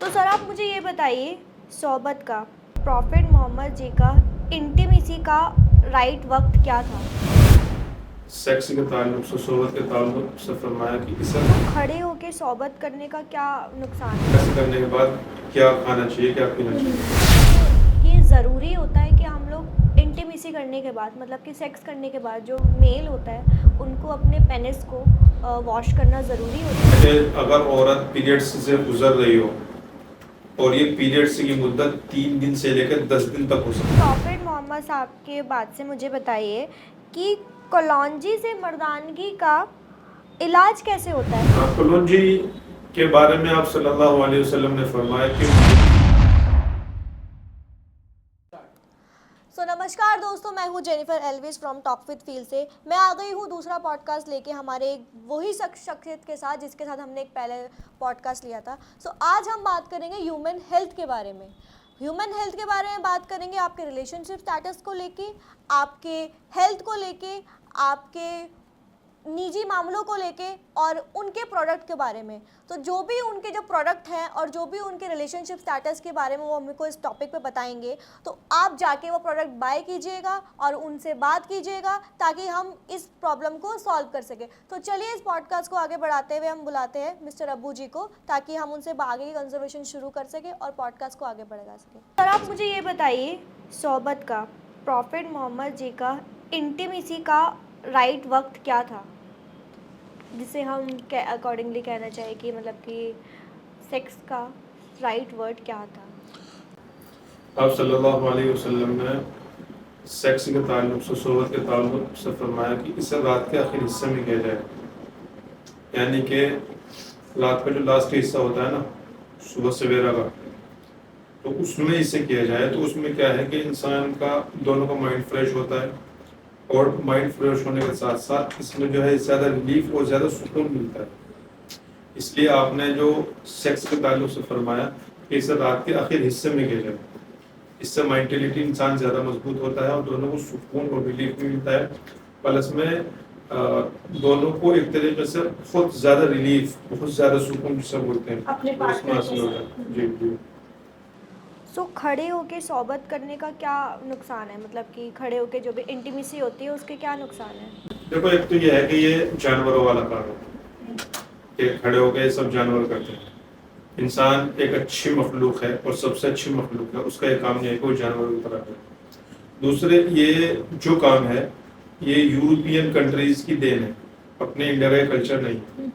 تو سر آپ مجھے یہ بتائیے صحبت کا پروفٹ محمد جی کا انٹیمیسی کا رائٹ وقت کیا تھا؟ سیکس کے تعلق سے صحبت کے تعلق سے فرمایا کہ اسے کھڑے ہو کے صحبت کرنے کا کیا نقصان ہے؟ سیکس کرنے کے بعد کیا کھانا چاہیے کیا پینا چاہیے. یہ ضروری ہوتا ہے کہ ہم لوگ انٹیمیسی کرنے کے بعد مطلب کہ سیکس کرنے کے بعد جو میل ہوتا ہے ان کو اپنے پینس کو واش کرنا ضروری ہوتا ہے. کہ اگر عورت پیریڈس سے گزر رہی ہو اور یہ پیریڈس کی مدت 3 دن سے لے کر 10 دن تک ہو سکتی ہے. پروفٹ محمد صاحب کے بات سے مجھے بتائیے کہ کولونجی سے مردانگی کا علاج کیسے ہوتا ہے؟ کولونجی کے بارے میں آپ صلی اللہ علیہ وسلم نے فرمایا کہ نمسکار دوستوں، میں ہوں جینیفر ایلویس فرام ٹاک وتھ فیل سے. میں آ گئی ہوں دوسرا پوڈ کاسٹ لے کے ہمارے وہی شخصیت کے ساتھ جس کے ساتھ ہم نے ایک پہلے پوڈ کاسٹ لیا تھا. آج ہم بات کریں گے ہیومن ہیلتھ کے بارے میں. ہیومن ہیلتھ کے بارے میں بات کریں گے آپ کے ریلیشن شپ اسٹیٹس کو لے کے، آپ کے ہیلتھ کو لے کے، آپ کے نجی معاملوں کو لے کے اور ان کے پروڈکٹ کے بارے میں. تو جو بھی ان کے جو پروڈکٹ ہیں اور جو بھی ان کے ریلیشن شپ اسٹیٹس کے بارے میں وہ ہم کو اس ٹاپک پہ بتائیں گے، تو آپ جا کے وہ پروڈکٹ بائی کیجیے گا اور ان سے بات کیجیے گا تاکہ ہم اس پرابلم کو سالو کر سکیں. تو چلیے اس پوڈ کاسٹ کو آگے بڑھاتے ہوئے ہم بلاتے ہیں مسٹر ابو جی کو تاکہ ہم ان سے آگے کی کنزرویشن شروع کر سکیں اور پوڈ کاسٹ کو آگے بڑھا سکیں. سر آپ مجھے یہ بتائیے صحبت کا پروفٹ محمد جی کا انٹیمیسی کا رائٹ وقت کیا تھا جسے ہم اکارڈنگلی کہنا چاہیے کہ مطلب کہ سیکس کا رائٹ ورڈ کیا تھا؟ آپ صلی اللہ علیہ وسلم نے سیکس کے تعلق سے صحبت کے تعلق سے فرمایا کہ اسے رات کے آخر حصے میں کیا جائے. یعنی کہ رات کا جو لاسٹ حصہ ہوتا ہے نا صبح سویرا کا، تو اس میں اسے کیا جائے. تو اس میں کیا ہے کہ انسان کا دونوں کا مائنڈ فریش ہوتا ہے اور مائنڈ فریش ہونے کے ساتھ ساتھ اس میں جو ہے زیادہ ریلیف اور زیادہ سکون ملتا ہے. اس لیے آپ نے جو سیکس کے تعلق سے فرمایا کہ اسے رات کے آخر حصے میں کیا جائے. اس سے مائنٹیلیٹی انسان زیادہ مضبوط ہوتا ہے اور دونوں کو سکون اور ریلیف بھی ملتا ہے. پلس میں دونوں کو ایک طریقے سے بہت زیادہ ریلیف، بہت زیادہ سکون جسے بولتے ہیں اس میں حاصل ہوتا ہے. جی جی. کھڑے ہو کے صحبت کرنے کا کیا نقصان ہے؟ مطلب کہ کھڑے ہو کے جو بھی انٹیمیسی ہوتی ہے اس کے کیا نقصان ہے؟ دیکھو ایک تو یہ ہے کہ یہ جانوروں والا کام ہے کہ کھڑے ہو کے سب جانور کرتے ہیں. انسان ایک اچھی مخلوق ہے اور سب سے اچھی مخلوق ہے، اس کا یہ کام نہیں ہے کہ وہ جانوروں کی طرح کرے. دوسرے یہ جو کام ہے یہ یورپین کنٹریز کی دین ہے، اپنے انڈیا کا کلچر نہیں.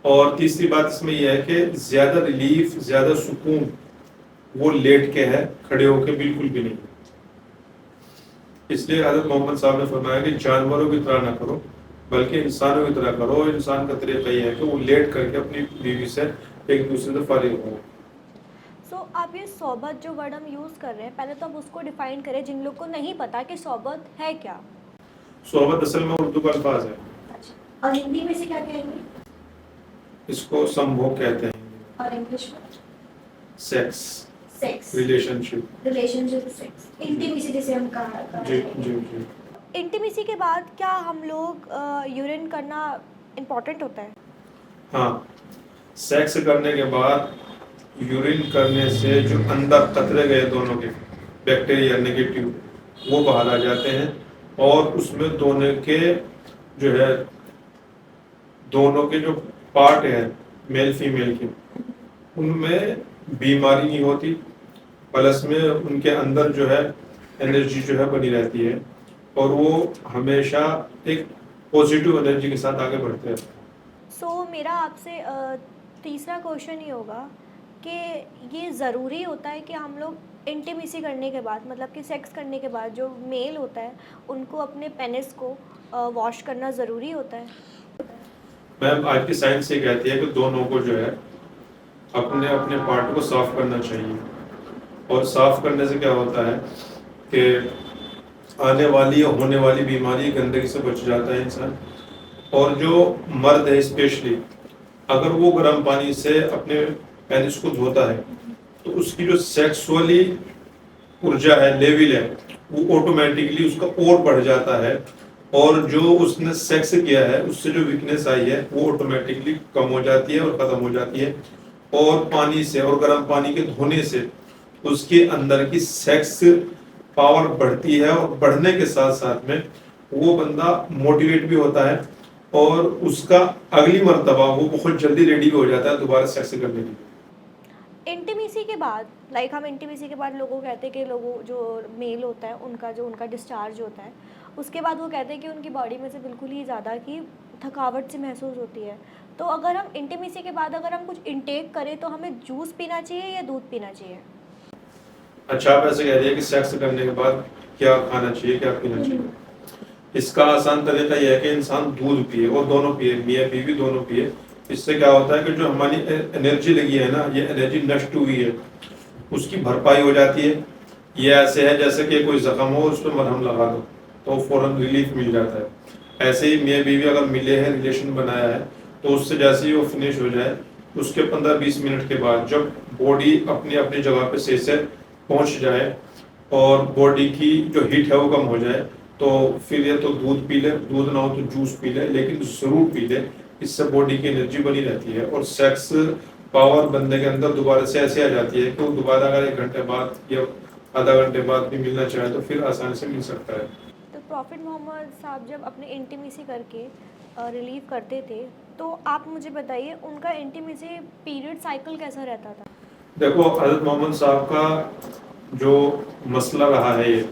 اور تیسری بات اس میں یہ ہے کہ زیادہ ریلیف، زیادہ سکون وہ لیٹ کے ہے، کھڑے ہو کے بالکل بھی نہیں. اس لیے حضرت محمد صاحب نے فرمایا کہ جانوروں کی طرح نہ کرو بلکہ انسانوں کی طرح کرو. اور انسان کا طریقہ یہ ہے کہ وہ لیٹ کر کے اپنی بیوی سے ایک دوسرے سے فارغ ہو. آپ یہ صحبت جو ورڈ ہم یوز کر رہے ہیں پہلے تو آپ اس کو ڈیفائن کریں جن لوگ کو نہیں پتا کہ صحبت ہے کیا. صحبت اصل میں اردو کا الفاظ ہے. اور ہندی میں سے کیا کہیں گے؟ اس کو سمبھوگ کہتے ہیں. اور انگلش میں سیکس، ریلیشن شپ سیکس، انٹیمیسی جسے ہم کہا. جی جی جی. انٹیمیسی کے بعد کیا ہم لوگ یورین کرنا امپورٹنٹ ہوتا ہے؟ ہاں، سیکس کرنے کے بعد یورین کرنے سے جو اندر قطرے گئے دونوں کے بیکٹیریا نیگیٹو وہ باہر آ جاتے ہیں اور اس میں دونوں کے جو پارٹ ہیں میل فیمیل کے ان میں بیماری نہیں ہوتی. پلس میں ان کے اندر جو ہے انرجی جو ہے بنی رہتی ہے اور وہ ہمیشہ ایک پوزیٹیو انرجی کے ساتھ آگے بڑھتے ہیں. میرا آپ سے تیسرا کوشچن یہ ہوگا کہ یہ ضروری ہوتا ہے کہ ہم لوگ انٹیمیسی کرنے کے بعد مطلب کہ سیکس کرنے کے بعد جو میل ہوتا ہے ان کو اپنے پینس کو واش کرنا ضروری ہوتا ہے؟ میم آج کی سائنس یہ کہتی ہے کہ دونوں کو جو ہے اپنے اپنے پارٹ کو صاف کرنا چاہیے. اور صاف کرنے سے کیا ہوتا ہے کہ آنے والی یا ہونے والی بیماری گندگی سے بچ جاتا ہے انسان. اور جو مرد ہے اسپیشلی اگر وہ گرم پانی سے اپنے پینس کو دھوتا ہے تو اس کی جو سیکسولی ارجا ہے، لیول ہے، وہ آٹومیٹکلی اس کا اور بڑھ جاتا ہے اور جو اس نے سیکس کیا ہے اس سے جو ویکنیس آئی ہے وہ آٹومیٹکلی کم ہو جاتی ہے اور ختم ہو جاتی ہے. اور پانی سے اور گرم پانی کے دھونے سے اس کے اندر کی سیکس پاور بڑھتی ہے، اور بڑھنے کے ساتھ ساتھ میں وہ بندہ موٹیویٹ بھی ہوتا ہے، اور اس کا اگلی مرتبہ وہ بہت جلدی ریڈی بھی ہو جاتا ہے دوبارہ سیکس کرنے کے لیے۔ انٹیمیسی کے بعد ہم انٹیمیسی کے بعد لوگوں کو کہتے ہیں کہ لوگوں جو میل ہوتا ہے ان کا ڈسچارج ہوتا ہے، اس کے بعد وہ کہتے ہیں کہ ان کی باڈی میں سے بالکل ہی زیادہ کی تھکاوٹ سی محسوس ہوتی ہے۔ تو اگر ہم انٹیمیسی کے بعد اگر ہم کچھ انٹیک کریں تو ہمیں جوس پینا چاہیے یا دودھ پینا چاہیے؟ اچھا، آپ ایسے کہہ رہے ہیں کہ سیکس کرنے کے بعد کیا کھانا چاہیے، کیا پینا چاہیے؟ اس کا آسان طریقہ یہ ہے کہ انسان دودھ پیے، اور دونوں پیے، میاں بیوی دونوں پیے۔ اس سے کیا ہوتا ہے کہ جو ہماری انرجی لگی ہے نا، یہ انرجی نشٹ ہوئی ہے، اس کی بھرپائی ہو جاتی ہے۔ یہ ایسے ہے جیسے کہ کوئی زخم ہو، اس پہ مرہم لگا دو تو فوراً ریلیف مل جاتا ہے۔ ایسے ہی میاں بیوی اگر ملے ہیں، ریلیشن بنایا ہے، تو اس سے جیسے ہی وہ فنش ہو جائے، اس کے 15-20 منٹ کے بعد جب باڈی اپنی اپنی جگہ پہ صحیح سے پہنچ جائے اور باڈی کی جو ہیٹ ہے وہ کم ہو جائے، تو پھر یہ تو دودھ پی لے، دودھ نہ ہو تو جوس پی لے، لیکن ضرور پی لے۔ اس سے باڈی کی انرجی بنی رہتی ہے، اور سیکس پاور بندے کے اندر دوبارہ سے ایسے آ جاتی ہے کہ وہ دوبارہ اگر 1 گھنٹے بعد یا آدھا گھنٹے بعد بھی ملنا چاہے تو پھر آسانی سے مل سکتا ہے۔ تو پروفٹ محمد صاحب جب اپنے انٹیمیسی کر کے ریلیو کرتے تھے تو آپ مجھے بتائیے ان کا انٹیمیسی پیریڈ سائیکل کیسا رہتا تھا؟ دیکھو، حضرت محمد صاحب کا جو مسئلہ رہا ہے یہ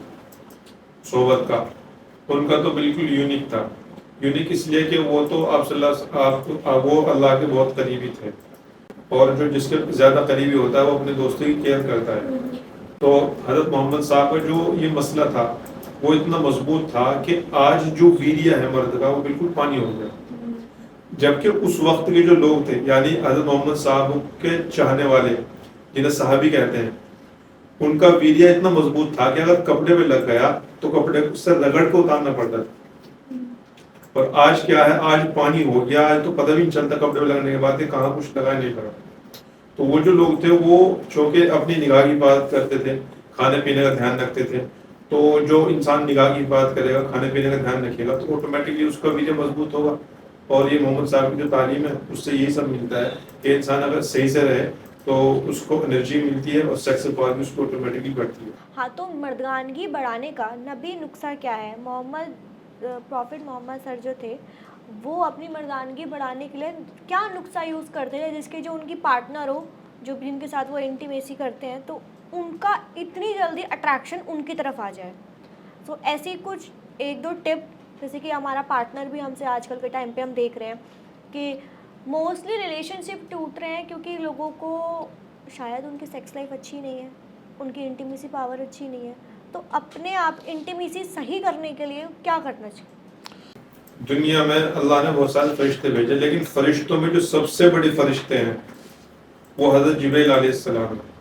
صحبت کا، ان کا تو بالکل یونیک تھا۔ یونیک اس لیے کہ وہ تو آپ صلی اللہ وہ اللہ کے بہت قریبی تھے، اور جو جس کے زیادہ قریبی ہوتا ہے وہ اپنے دوستوں کی کیئر کرتا ہے۔ تو حضرت محمد صاحب کا جو یہ مسئلہ تھا وہ اتنا مضبوط تھا کہ آج جو ویریہ ہے مرد کا وہ بالکل پانی ہو گیا، جبکہ اس وقت کے جو لوگ تھے، یعنی حضرت محمد صاحب کے چاہنے والے جنہیں صحابی کہتے ہیں، ان کا ویریہ اتنا مضبوط تھا کہ اگر کپڑے پہ لگ گیا تو کپڑے سے رگڑ کو اتارنا پڑتا تھا۔ اور آج کیا ہے، آج پانی ہو گیا، آج تو پتہ بھی نہیں چلتا کپڑے پہ لگنے کے بعد کہ کہاں کچھ لگا نہیں لگا۔ تو وہ جو لوگ تھے وہ چونکہ اپنی نگاہ کی حفاظت کرتے تھے، کھانے پینے کا دھیان رکھتے تھے، تو جو انسان نگاہ کی حفاظت کرے گا، کھانے پینے کا دھیان رکھے گا، تو آٹومیٹکلی اس کا ویریہ مضبوط ہوگا۔ اور یہ محمد صاحب کی جو تعلیم ہے اس سے یہی سب ملتا ہے کہ انسان اگر صحیح سے رہے تو اس کو انرجی ملتی ہے، اور سیکس پاور بھی اس کو آٹومیٹکلی بڑھتی ہے۔ ہاں، تو مردانگی بڑھانے کا نبی نسخہ کیا ہے؟ پروفٹ محمد سر جو تھے وہ اپنی مردانگی بڑھانے کے لیے کیا نسخہ یوز کرتے تھے جس کے جو ان کی پارٹنر ہو، جو جن کے ساتھ وہ انٹیمیسی کرتے ہیں، تو ان کا اتنی جلدی اٹریکشن ان کی طرف آ جائے؟ تو ایسی کچھ 1-2 ٹپ، جیسے کہ ہمارا پارٹنر بھی ہم سے آج کل کے ٹائم پہ ہم دیکھ رہے ہیں کہ موسٹلی ریلیشن شپ ٹوٹ رہے ہیں کیونکہ لوگوں کو شاید ان کی سیکس لائف اچھی نہیں ہے، ان کی انٹیمیسی پاور اچھی نہیں ہے۔ تو اپنے آپ انٹیمیسی صحیح کرنے کے لیے کیا کرنا چاہیے؟ دنیا میں اللہ نے بہت سارے فرشتے بھیجے، لیکن فرشتوں میں جو سب سے بڑے فرشتے ہیں وہ حضرت جبرائیل علیہ السلام ہیں،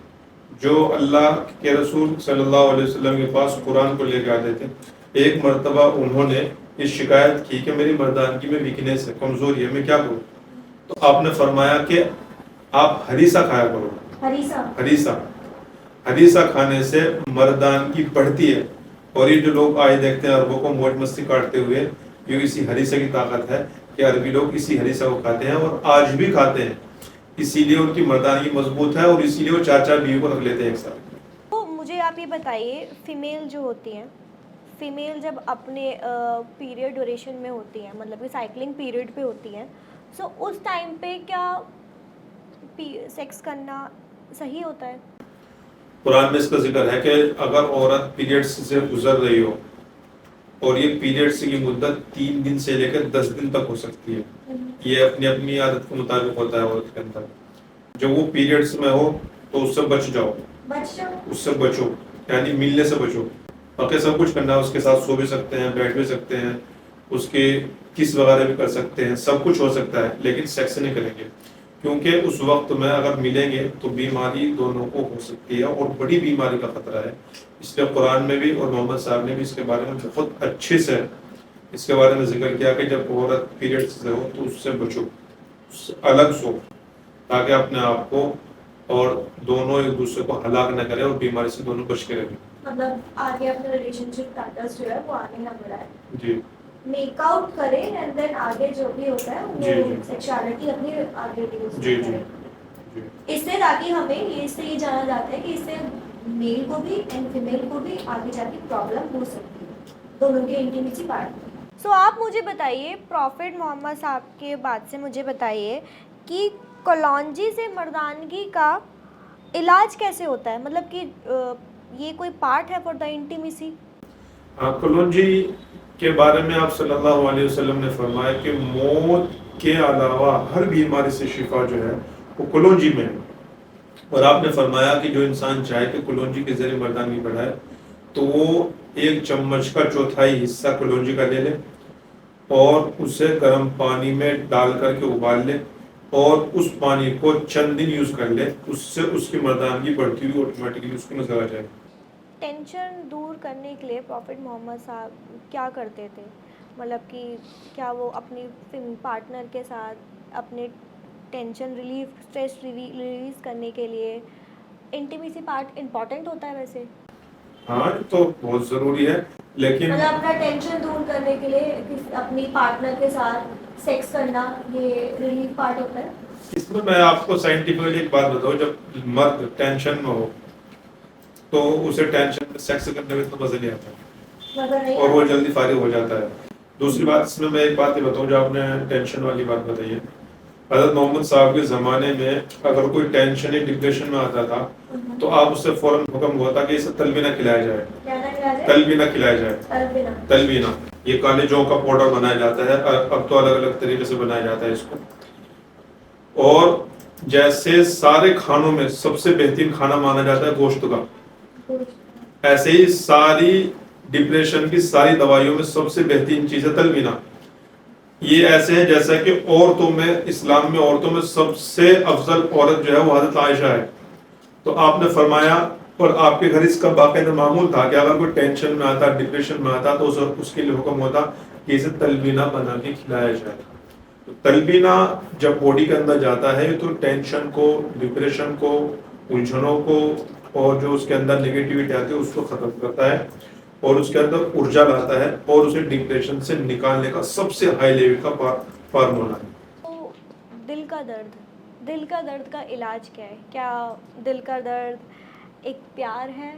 جو اللہ کے رسول صلی اللہ علیہ وسلم کے پاس قرآن کو لے کے آتے تھے۔ ایک مرتبہ انہوں نے یہ شکایت کی کہ میری مردانگی میں ویکنیس ہے، کمزوری ہے، میں کیا کروں؟ تو آپ نے فرمایا کہ آپ ہریسہ کھایا کرو۔ ہریسہ کھانے سے مردانگی بڑھتی ہے، اور یہ جو لوگ آئے دیکھتے ہیں عربوں کو موج مستی کاٹتے ہوئے، یہ اسی ہریسہ کی طاقت ہے کہ عربی لوگ اسی ہریسہ کو کھاتے ہیں، اور آج بھی کھاتے ہیں، اسی لیے ان کی مردانگی مضبوط ہے، اور اسی لیے وہ 4 بیوی کو رکھ لیتے ہیں ایک ساتھ۔ تو مجھے آپ یہ بتائیے، فیمیل جو ہوتی ہیں، فیمیل جب اپنے پیریڈ ڈیوریشن میں ہوتی ہیں، مطلب کہ سائیکلنگ پیریڈ پہ ہوتی ہیں، سو اس ٹائم پہ کیا سیکس کرنا صحیح ہوتا ہے؟ قرآن میں اس کا ذکر ہے کہ اگر عورت پیریڈز سے گزر رہی ہو، اور یہ پیریڈز کی مدت 3 دن سے لے کر 10 دن تک ہو سکتی ہے، یہ اپنی اپنی عادت کے مطابق ہوتا ہے عورت کے اندر، جب وہ پیریڈز میں ہو تو اس سے بچ جاؤ، اس سے بچو، یعنی ملنے سے بچو۔ باقی سب کچھ کرنا ہے، اس کے ساتھ سو بھی سکتے ہیں، بیٹھ بھی سکتے ہیں، اس کے کس وغیرہ بھی کر سکتے ہیں، سب کچھ ہو سکتا ہے، لیکن سیکس نہیں کریں گے، کیونکہ اس وقت میں اگر ملیں گے تو بیماری دونوں کو ہو سکتی ہے، اور بڑی بیماری کا خطرہ ہے۔ اس لیے قرآن میں بھی اور محمد صاحب نے بھی اس کے بارے میں بہت اچھے سے اس کے بارے میں ذکر کیا کہ جب عورت پیریڈ سے ہو تو اس سے بچو، اس سے الگ سو، تاکہ اپنے آپ کو اور دونوں ایک دوسرے کو ہلاک نہ کرے، اور بیماری سے دونوں بچ کے رہیں۔ مطلب آگے اپنا ریلیشن شپ اسٹیٹس جو ہے وہ آگے نہ بڑھائے، جی، میک آؤٹ کرے، اینڈ دین آگے جو بھی ہوتا ہے جی وہ سیکشوالٹی اپنی آگے جی کرے۔ جی۔ اس سے تاکہ ہمیں اس سے یہ جانا جاتا ہے کہ اس سے میل کو بھی اینڈ فیمیل کو بھی آگے جا کے پرابلم ہو سکتی ہے دونوں کے انٹیمیسی پارٹ میں. سو آپ مجھے بتائیے پروفٹ محمد صاحب کے بعد سے مجھے بتائیے کہ کولونجی سے مردانگی کا علاج کیسے ہوتا ہے, مطلب کہ یہ کوئی پارٹ ہے فار دا انٹیمیسی؟ کلونجی کے بارے میں آپ صلی اللہ علیہ وسلم نے فرمایا کہ موت کے علاوہ ہر بیماری سے شفا جو ہے وہ کلونجی میں ہے. اور آپ نے فرمایا کہ جو انسان چاہے کہ کلونجی کے ذریعے مردانگی بڑھائے تو وہ 1 چمچ کا چوتھائی حصہ کلونجی کا لے لے اور اسے گرم پانی میں ڈال کر کے ابال لے اور اس پانی کو چند دن یوز کر لے, اس سے اس کی مردانگی بڑھتی ہوئی آٹومیٹکلی اس کو نظر آ جائے. ٹینشن دور کرنے کے لیے پروفٹ محمد صاحب کیا کرتے تھے, مطلب کہ کیا وہ اپنی پارٹنر کے ساتھ اپنے ٹینشن ریلیف اسٹریس ریلیز کرنے کے لیے انٹیمیسی پارٹ امپورٹنٹ ہوتا ہے ویسے؟ ہاں تو بہت ضروری ہے, لیکن مطلب اپنا ٹینشن دور کرنے کے لیے اپنی پارٹنر کے ساتھ سیکس کرنا یہ ریلیف پارٹ ہوتا ہے. اس میں آپ کو سائنٹیفکلی ایک بات بتاؤں, جب مرد ٹینشن میں ہو تو اسے ٹینشن میں سیکس کرنے میں تو مزہ نہیں آتا اور وہ جلدی فارغ ہو جاتا ہے. دوسری بات اس میں ایک بات یہ بتاؤں, جو آپ نے ٹینشن والی بات بتائی ہے, حضرت محمد صاحب کے زمانے میں اگر کوئی ٹینشن یا ڈپریشن میں آتا تھا تو آپ اس سے فوراً حکم ہوتا کہ اسے تلبینہ کھلایا جائے. تلبینہ کھلایا جائے, تلبینہ یہ کالے جو کا پاؤڈر بنایا جاتا ہے, اب تو الگ الگ طریقے سے بنایا جاتا ہے اس کو. اور جیسے سارے کھانوں میں سب سے بہترین کھانا مانا جاتا ہے گوشت کا, ایسے ہی ساری ڈپریشن کی ساری دوائیوں میں سب سے بہترین چیز ہے تلبینہ. یہ ایسے ہے جیسا کہ عورتوں میں, اسلام میں عورتوں میں سب سے افضل عورت جو ہے وہ حضرت عائشہ ہے. تو آپ نے فرمایا, اور آپ کے گھر اس کا باقاعدہ معمول تھا کہ اگر کوئی ٹینشن میں آتا, ڈپریشن میں آتا تو اس کے لیے حکم ہوتا کہ اسے تلبینہ بنا کے کھلایا جائے. تو تلبینہ جب باڈی کے اندر جاتا ہے تو ٹینشن کو, ڈپریشن کو, الجھنوں کو اور جو اس کے اندر نگیٹیوٹی آتی ہے اس کو ختم کرتا ہے اور اس کے اندر ارجا لاتا ہے اور اسے ڈپریشن سے نکالنے کا سب سے ہائی لیول کا فارمولا ہے. تو دل کا درد, دل کا درد کا علاج کیا ہے؟ کیا دل کا درد ایک پیار ہے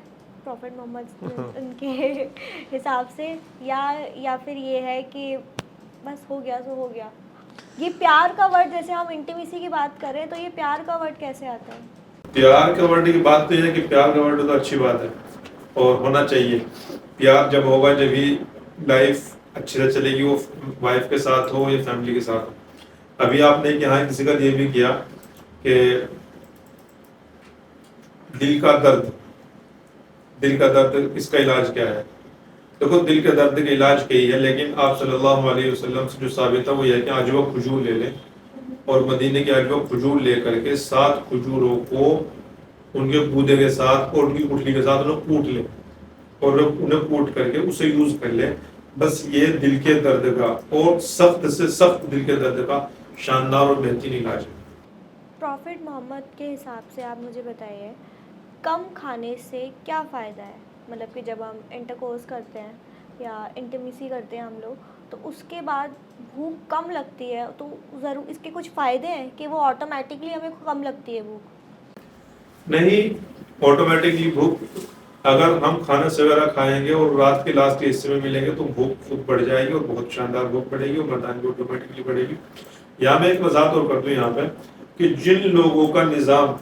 پروفٹ محمد ان کے حساب سے, یا پھر یہ ہے کہ بس ہو گیا تو ہو گیا؟ یہ پیار کا ورڈ, جیسے ہم انٹیمیسی کی بات کر رہے ہیں تو یہ پیار کا ورڈ کیسے آتا ہے؟ پیار کا ورڈ کی بات تو یہ ہے کہ پیار کا ورڈ تو اچھی بات ہے اور ہونا چاہیے. پیار جب ہوگا جب ہی لائف اچھی سے چلے گی, وہ وائف کے ساتھ ہو یا فیملی کے ساتھ ہو. ابھی آپ نے یہاں کسی کا یہ بھی کیا کہ دل کا درد, دل کا درد اس کا علاج کیا ہے؟ دیکھو دل کے درد کا علاج کئی ہے, لیکن آپ صلی اللہ علیہ وسلم سے جو ثابت ہے وہ یہ ہے کہ عجوہ کھجور لے لیں اور مدینے کے عجوہ کھجور لے کر کے 7 کھجوروں کو ان کے گودے کے ساتھ اور ان کی گٹھلی کے ساتھ انہیں کوٹ لیں اور انہیں کوٹ کر کے اسے یوز کر لیں. بس یہ دل کے درد کا اور سخت سے سخت دل کے درد کا شاندار اور بہترین علاج ہے. پروفٹ محمد کے حساب سے آپ مجھے بتائیے کم کھانے سے کیا فائدہ ہے, مطلب کہ جب ہم انٹرکورس کرتے ہیں یا انٹیمیسی کرتے ہیں ہم لوگ تو اس کے بعد بھوک کم لگتی ہے, تو ضرور اس کے کچھ فائدے ہیں کہ وہ آٹومیٹکلی ہمیں کم لگتی ہے بھوک؟ نہیں, آٹومیٹکلی بھوک اگر ہم کھانا سویرا کھائیں گے اور رات کے لاسٹ کے حصے میں ملیں گے تو بھوک خود بڑھ جائے گی اور بہت شاندار بھوک بڑھے گی اور مردانگی آٹومیٹکلی بڑھے گی. یہاں میں ایک وضاحت اور کر دوں یہاں پہ کہ جن لوگوں کا نظام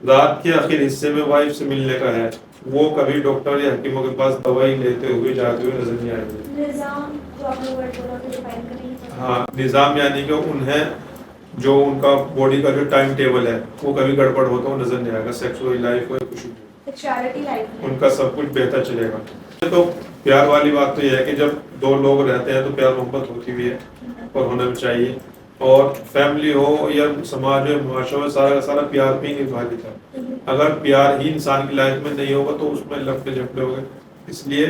رات کے آخر حصے میں وائف سے ملنے کا ہے وہ کبھی ڈاکٹر یا حکیموں کے پاس دوائی لیتے ہوئے جاتے ہوئے نظر نہیں آئے گے. نظام جو آپ نے ورڈ بولا تو ڈیفائن کریں. ہاں, نظام یعنی کہ انہیں جو ان کا باڈی کا جو ٹائم ٹیبل ہے وہ کبھی گڑبڑ ہوتا ہو نظر نہیں آئے گا. سیکس ہوئی لائف ہو کچھ سیکشوالٹی لائف ان کا سب کچھ بہتر چلے گا. تو پیار والی بات تو یہ ہے کہ جب 2 لوگ رہتے ہیں تو پیار محبت ہوتی بھی ہے اور ہونا بھی چاہیے, اور فیملی ہو یا سماج ہو معاشرہ ہو سارا کا سارا پیار پہ ہی نبھا دیتا ہے. اگر پیار ہی انسان کی لائف میں نہیں ہوگا تو اس میں لفڑے جھگڑے ہو گئے. اس لیے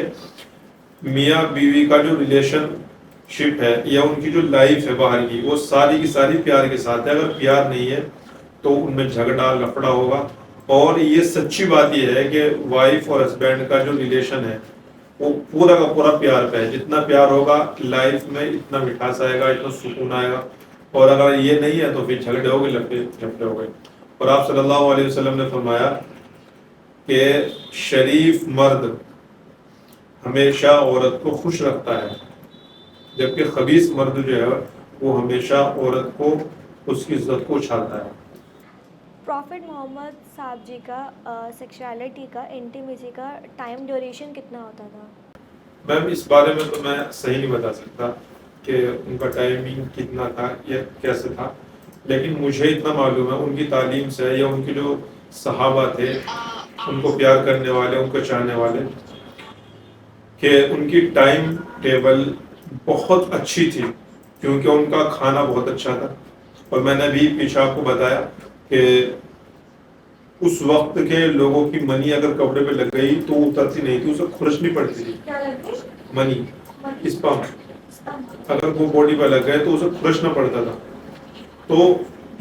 میاں بیوی کا جو ریلیشن شپ ہے یا ان کی جو لائف ہے باہر کی وہ ساری کی ساری پیار کے ساتھ ہے. اگر پیار نہیں ہے تو ان میں جھگڑا لفڑا ہوگا. اور یہ سچی بات یہ ہے کہ وائف اور ہسبینڈ کا جو ریلیشن ہے وہ پورا کا پورا پیار پہ ہے. جتنا پیار ہوگا لائف میں اتنا مٹھاس آئے گا, اتنا سکون آئے گا. اور اگر یہ نہیں ہے تو پھر جھگڑے ہو گئے, لفڑے جھگڑے ہو گئے. اور آپ صلی اللہ علیہ وسلم نے فرمایا کہ شریف مرد ہمیشہ عورت کو خوش رکھتا ہے، جبکہ خبیث مرد جو ہے وہ ہمیشہ عورت کو اس کی عزت کو اچھالتا ہے۔ پروفٹ محمد صاحب جی کا سیکشولیٹی کا انٹیمیسی کا ٹائم ڈیوریشن کتنا ہوتا تھا؟ میم اس بارے میں تو میں صحیح نہیں بتا سکتا کہ ان کا ٹائمنگ کتنا تھا یا کیسے تھا، لیکن مجھے اتنا معلوم ہے ان کی تعلیم سے یا ان کے جو صحابہ تھے ان کو پیار کرنے والے، ان کو چاہنے والے، کہ ان کی ٹائم ٹیبل بہت اچھی تھی، کیونکہ ان کا کھانا بہت اچھا تھا۔ اور میں نے بھی پیچھے آپ کو بتایا کہ اس وقت کے لوگوں کی منی اگر کپڑے پہ لگ گئی تو اترتی نہیں تھی، اسے خرچنی پڑتی تھی۔ منی اسپم اگر وہ باڈی پہ لگ گئے تو اسے خرچنا پڑتا تھا۔ تو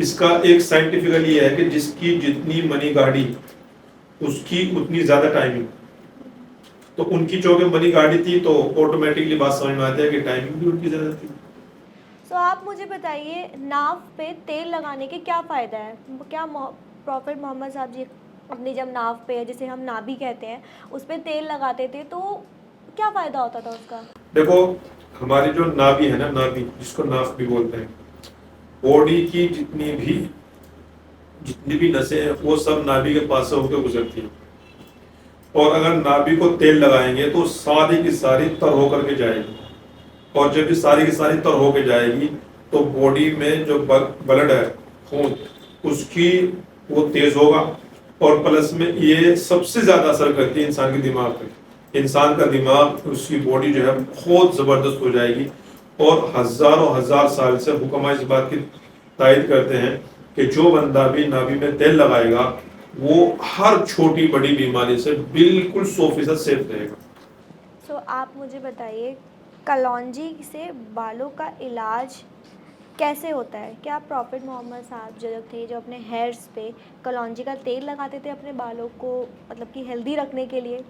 اس کا ایک سائنٹیفکلی یہ ہے کہ جس کی جتنی منی گاڑی اس کی اتنی زیادہ ٹائمنگ، تو ان کی چونکہ منی گاڑی تھی تو آٹومیٹکلی بات سمجھ میں آتی ہے کہ ٹائمنگ بھی ان کی زیادہ تھی۔ سو آپ مجھے بتائیے ناف پہ تیل لگانے کے کیا فائدہ ہے؟ کیا پروفٹ محمد صاحب جی اپنی جب ناف پہ جسے ہم نابی کہتے ہیں اس پہ تیل لگاتے تھے تو کیا فائدہ ہوتا تھا اس کا؟ دیکھو ہماری جو نابی ہے نا، نابی جس کو ناف بھی بولتے ہیں، باڈی کی جتنی بھی نسیں ہیں وہ سب نابی کے پاس سے ہو کے گزرتی ہیں، اور اگر نابی کو تیل لگائیں گے تو ساری کی ساری تر ہو کر کے جائے گی، اور جب یہ ساری کی ساری تر ہو کے جائے گی تو باڈی میں جو بلڈ ہے، خون، اس کی وہ تیز ہوگا، اور پلس میں یہ سب سے زیادہ اثر کرتی ہے انسان کے دماغ پہ۔ انسان کا دماغ، اس کی باڈی جو ہے بہت زبردست ہو جائے گی، اور ہزاروں ہزار سال سے حکماء اس بات کی تائید کرتے ہیں کہ جو بندہ بھی نابی میں تیل لگائے گا وہ ہر چھوٹی بڑی بیماری سے بالکل 100% سیف رہے گا۔ سو آپ مجھے بتائیے کلونجی سے بالوں کا علاج کیسے ہوتا ہے؟ کیا پروفٹ محمد صاحب جو تھے جو اپنے ہیئرس پہ کلونجی کا تیل لگاتے تھے اپنے بالوں کو مطلب کہ ہیلدی رکھنے کے لیے؟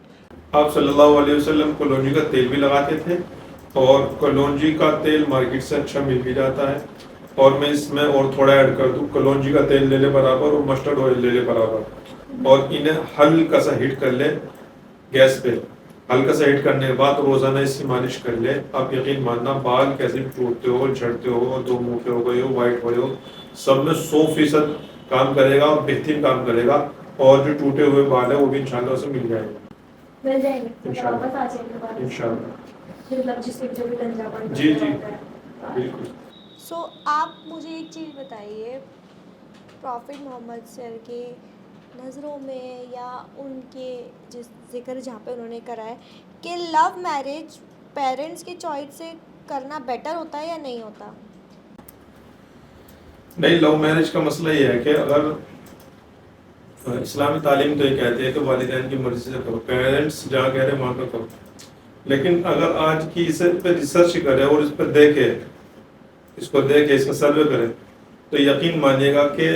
آپ صلی اللہ علیہ وسلم کلونجی کا تیل بھی لگاتے تھے، اور کلونجی کا تیل مارکیٹ سے اچھا مل بھی جاتا ہے، اور میں اس میں اور تھوڑا ایڈ کر دوں، کلونجی کا تیل لے لے برابر اور مسٹرڈ آئل لے لے برابر، اور انہیں ہلکا سا ہیٹ کر لے گیس پہ، ہلکا سا ہیٹ کرنے کے بعد روزانہ اس کی مالش کر لے۔ آپ یقین ماننا بال کیسے بھی ٹوٹتے ہو، جھڑتے ہو، دو منہ پہ ہو گئے ہو، وائٹ ہو گئے ہو، سب میں 100% کام کرے گا اور بہترین کام کرے گا، اور جو ٹوٹے ہوئے بال ہے وہ بھی انشاءاللہ اسے مل جائے گا، مل جائیں گے انشاءاللہ۔ جی جی بالکل۔ سو آپ مجھے ایک چیز بتائیے، پروفٹ محمد سر کے نظروں میں یا ان کے جس ذکر جہاں پہ انہوں نے کرا ہے کہ لو میرج پیرنٹس کی چوائس سے کرنا بیٹر ہوتا ہے یا نہیں ہوتا؟ نہیں، لو میرج کا مسئلہ یہ ہے کہ اگر اسلامی تعلیم تو یہ کہتے ہیں کہ والدین کی مرضی سے کرو، پیرنٹس جہاں کہہ رہے ہیں وہاں پہ کرو، لیکن اگر آج کی اس پہ ریسرچ کرے اور اس پہ دیکھے، اس کو دیکھے، اس کا سروے کرے، تو یقین مانیے گا کہ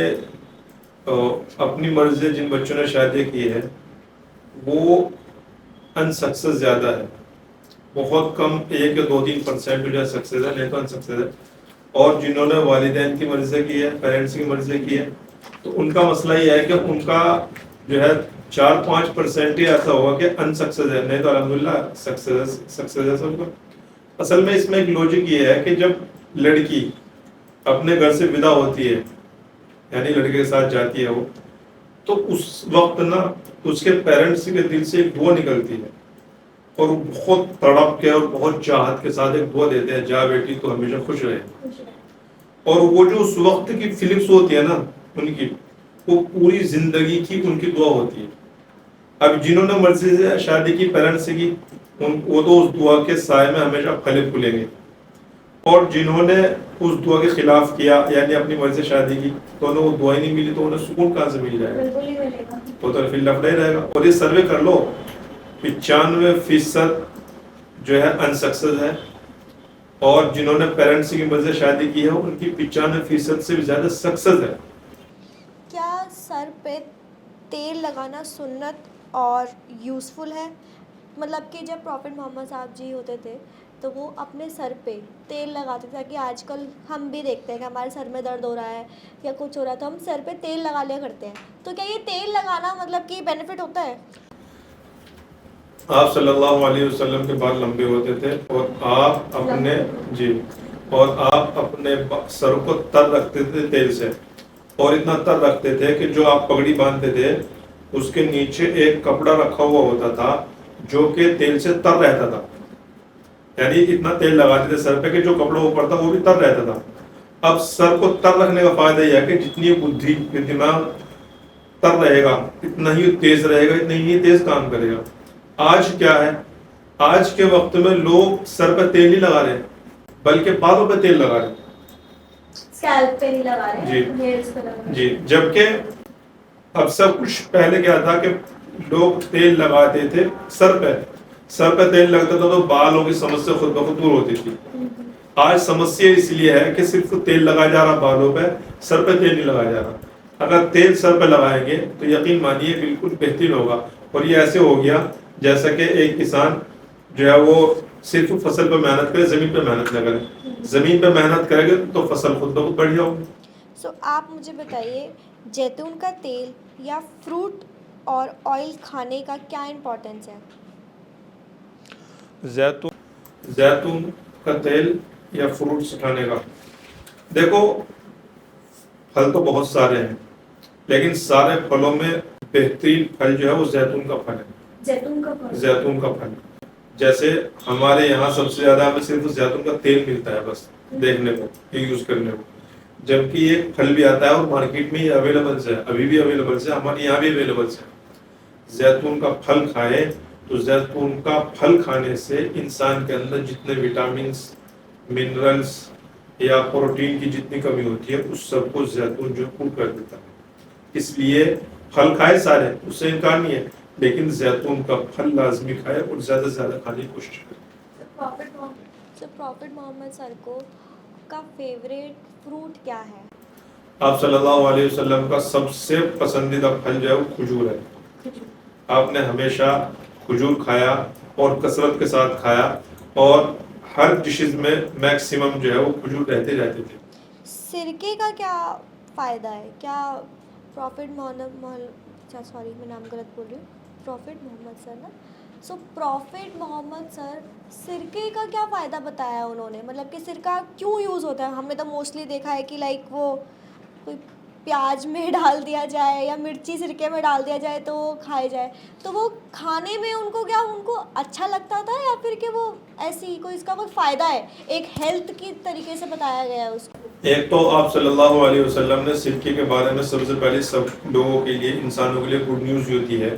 اپنی مرضی سے جن بچوں نے شادی کی ہے وہ ان سکسیس زیادہ ہے، بہت کم 1 یا 2-3% جو ہے سکسیس ہے، نہیں تو ان سکسیس ہے۔ اور جنہوں نے والدین کی مرضی سے کی ہے، پیرنٹس کی مرضی سے کی ہے، تو ان کا مسئلہ یہ ہے کہ ان کا جو ہے 4-5% ہی ایسا ہوگا کہ ان سکسیس ہے، نہیں تو الحمدللہ سکسیس ہے سب کو۔ اصل میں اس میں ایک لوجک یہ ہے کہ جب لڑکی اپنے گھر سے ودا ہوتی ہے، یعنی لڑکے کے ساتھ جاتی ہے وہ، تو اس وقت نا اس کے پیرنٹس کے دل سے ایک دعا نکلتی ہے، اور وہ بہت تڑپ کے اور بہت چاہت کے ساتھ ایک دعا دیتے ہیں، جا بیٹی تو ہمیشہ خوش رہے۔ اور وہ جو اس وقت کی فیلنگس ہوتی ہے نا ان کی، وہ پوری زندگی کی ان کی دعا ہوتی ہے۔ اب جنہوں نے مرضی سے شادی کی، پیرنٹس سے کی، وہ تو اس دعا کے سائے میں ہمیشہ پھلے پھولیں گے، اور جنہوں نے اس دعا کے خلاف کیا، یعنی اپنی مرضی سے شادی کی، تو انہیں وہ دعا ہی نہیں ملی، تو انہیں سکون کہاں سے مل جائے گا؟ وہ تو پھر لفڑا ہی رہے گا۔ اور یہ سروے کر لو، 95% جو ہے ان سکسیس ہے، اور جنہوں نے پیرنٹس کی مرضی سے شادی کی ہے ان کی 95% سے بھی زیادہ سکسیس ہے۔ کیا سر پہ تیل لگانا سنت اور یوزفل ہے؟ مطلب کہ جب پروفٹ محمد صاحب جی ہوتے تھے تو وہ اپنے سر پہ تیل لگاتے تھے کہ آج کل ہم بھی دیکھتے ہیں کہ ہمارے سر میں درد ہو رہا ہے یا کچھ ہو رہا ہے تو ہم سر پہ تیل لگا لیا کرتے ہیں. تو کیا یہ تیل لگانا مطلب کہ بینیفٹ ہوتا ہے؟ آپ صلی اللہ علیہ وسلم کے بال لمبے ہوتے تھے اور آپ اپنے سر کو تر رکھتے تھے تیل سے, اور اتنا تر رکھتے تھے کہ جو آپ پگڑی باندھتے تھے اس کے نیچے ایک کپڑا رکھا ہوا ہوتا تھا جو کہ تیل سے تر رہتا تھا. یعنی اتنا تیل لگاتے تھے سر پہ کہ جو کپڑا اوپر تھا وہ بھی تر رہتا تھا. اب سر کو تر رکھنے کا فائدہ یہ ہے کہ جتنی بدھی دماغ تر رہے گا اتنا ہی تیز رہے گا, اتنا ہی تیز کام کرے گا. آج کیا ہے, آج کے وقت میں لوگ سر پہ تیل نہیں لگا رہے بلکہ بالوں پہ تیل لگا رہے, اسکیلپ پہ نہیں لگا رہے, ہیئرز پہ لگا رہے. جی, جبکہ اب سب کچھ پہلے کیا تھا کہ لوگ تیل لگاتے تھے سر پہ تیل لگتا تھا تو بالوں کی سمسیا خود بخود دور ہوتی تھی. آج سمسیا اس لیے ہے کہ صرف تیل لگایا جا رہا بالوں پہ, سر پہ تیل نہیں لگایا جا رہا. اگر تیل سر پہ لگائیں گے تو یقین مانیے بالکل بہترین ہوگا. اور یہ ایسے ہو گیا جیسا کہ ایک کسان جو ہے وہ صرف فصل پہ محنت کرے, زمین پہ محنت نہ کرے. زمین پہ محنت کرے گا تو فصل خود بخود بڑھیا ہوگی. سو آپ مجھے بتائیے زیتون کا تیل یا فروٹ اور آئل کھانے کا کیا امپورٹینس ہے؟ زیتون کا تیل یا فروٹس کھانے کا, دیکھو پھل تو بہت سارے ہیں لیکن سارے پھلوں میں بہترین پھل جو ہے وہ زیتون کا پھل ہے. زیتون کا پھل جیسے ہمارے یہاں سب سے زیادہ ہمیں صرف زیتون کا تیل ملتا ہے بس دیکھنے کو, یوز کرنے کو, جبکہ یہ پھل بھی آتا ہے اور مارکیٹ میں یہ اویلیبل ہے, ابھی بھی اویلیبل ہے, ہمارے یہاں بھی اویلیبل ہے. زیتون کا پھل کھائیں تو زیتون کا پھل کھانے سے انسان کے اندر جتنے وٹامنس, منرلس یا پروٹین کی جتنی کمی ہوتی ہے اس سب کو زیتون جو پور کر دیتا ہے. اس لیے پھل کھائے سارے, اس سے انکار نہیں ہے, لیکن زیتون کا پھل لازمی کھائے اور زیادہ سے زیادہ کھانے کی کوشش کرے. پروفٹ محمد سر کو کا فیوریٹ فروٹ کیا ہے؟ آپ صلی اللہ علیہ وسلم کا سب سے پسندیدہ پھل جو ہے وہ کھجور ہے. آپ نے ہمیشہ کھجور کھایا اور کثرت کے ساتھ کھایا, اور ہر ڈشز میں میکسیمم جو ہے وہ کھجور رہتے تھے. سرکے کا کیا فائدہ ہے؟ کیا پروفٹ میں نام غلط بول رہی ہوں, پروفٹ محمد سر نا, سو پروفٹ محمد سر سرکے کا کیا فائدہ بتایا انہوں نے, مطلب کہ سرکہ کیوں یوز ہوتا ہے؟ ہم نے تو موسٹلی دیکھا ہے کہ لائک وہ کوئی پیاز میں ڈال دیا جائے یا مرچی سرکے میں ڈال دیا جائے تو وہ کھائے جائے, تو وہ کھانے میں ان کو اچھا لگتا تھا یا پھر کہ وہ ایسی کوئی اس کا کوئی فائدہ ہے, ایک ہیلتھ کی طریقے سے بتایا گیا ہے اس کو؟ ایک تو آپ صلی اللہ علیہ وسلم نے سرکے کے بارے میں سب سے پہلے سب لوگوں کے لیے, انسانوں کے لیے گڈ نیوز ہوتی ہے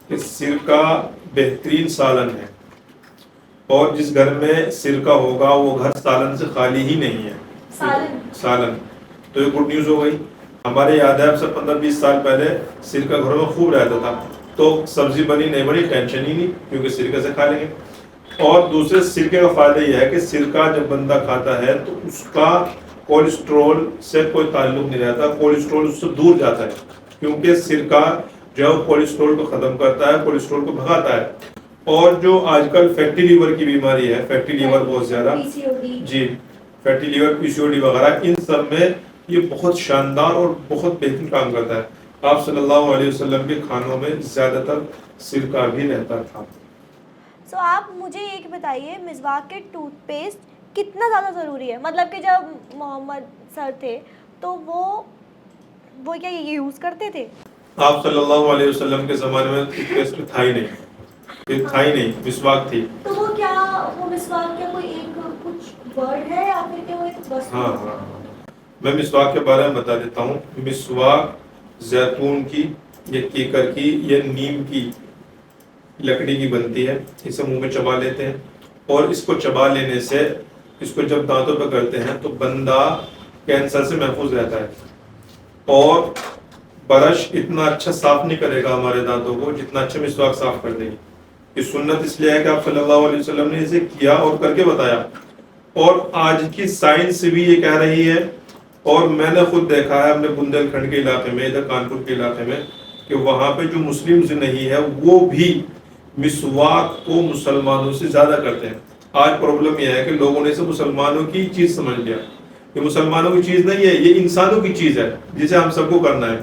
کہ سرکہ بہترین سالن ہے, اور جس گھر میں سرکہ ہوگا وہ گھر سالن سے خالی ہی نہیں ہے. سالن تو یہ گڈ نیوز ہو گئی. ہمارے یاد ہے اب سے 15-20 سال پہلے سرکہ گھروں میں خوب رہتا تھا, تو سبزی بنی نہیں بنی ٹینشن ہی نہیں کیونکہ سرکہ سے کھا لیں گے. اور دوسرے سرکے کا فائدہ یہ ہے کہ سرکہ جب بندہ کھاتا ہے تو اس کا کولیسٹرول سے کوئی تعلق نہیں رہتا, کولیسٹرول اس سے دور جاتا ہے, کیونکہ سرکہ جو ہے کولیسٹرول کو ختم کرتا ہے, کولیسٹرول کو بھگاتا ہے. اور جو آج کل فیٹی لیور کی بیماری ہے, فیٹی لیور بہت زیادہ, جی فیٹی لیور, پی سی او ڈی وغیرہ, ان سب میں یہ بہت شاندار اور بہت بہترین کام کرتا ہے. آپ صلی اللہ علیہ وسلم کے کھانوں میں زیادہ تر سرکہ بھی رہتا تھا. سو آپ مجھے ایک بتائیے مسواک کے ٹوتھ پیسٹ کتنا زیادہ ضروری ہے؟ مطلب کہ جب محمد سر تھے تو وہ کیا یہ یوز کرتے تھے؟ آپ صلی اللہ علیہ وسلم کے زمانے میں ٹوتھ پیسٹ تھا ہی نہیں, مسواک تھی. تو وہ کیا وہ مسواک کیا کوئی ایک کچھ ورڈ ہے یا پھر کہ وہ ایک بس؟ ہاں میں مسواک کے بارے میں بتا دیتا ہوں. مسواک زیتون کی یا کیکر کی یا نیم کی لکڑی کی بنتی ہے. اسے منہ میں چبا لیتے ہیں, اور اس کو چبا لینے سے اس کو جب دانتوں پہ کرتے ہیں تو بندہ کینسر سے محفوظ رہتا ہے. اور برش اتنا اچھا صاف نہیں کرے گا ہمارے دانتوں کو جتنا اچھا مسواک صاف کر دے گی. یہ سنت اس لیے ہے کہ آپ صلی اللہ علیہ وسلم نے اسے کیا اور کر کے بتایا, اور آج کی سائنس بھی یہ کہہ رہی ہے, اور میں نے خود دیکھا ہے اپنے بندیل کھنڈ کے علاقے میں, ادھر کانپور کے علاقے میں, کہ وہاں پہ جو مسلم نہیں ہے وہ بھی مسواک کو مسلمانوں سے زیادہ کرتے ہیں. آج پرابلم یہ ہے کہ لوگوں نے اسے مسلمانوں کی چیز سمجھ لیا. یہ مسلمانوں کی چیز نہیں ہے, یہ انسانوں کی چیز ہے جسے ہم سب کو کرنا ہے.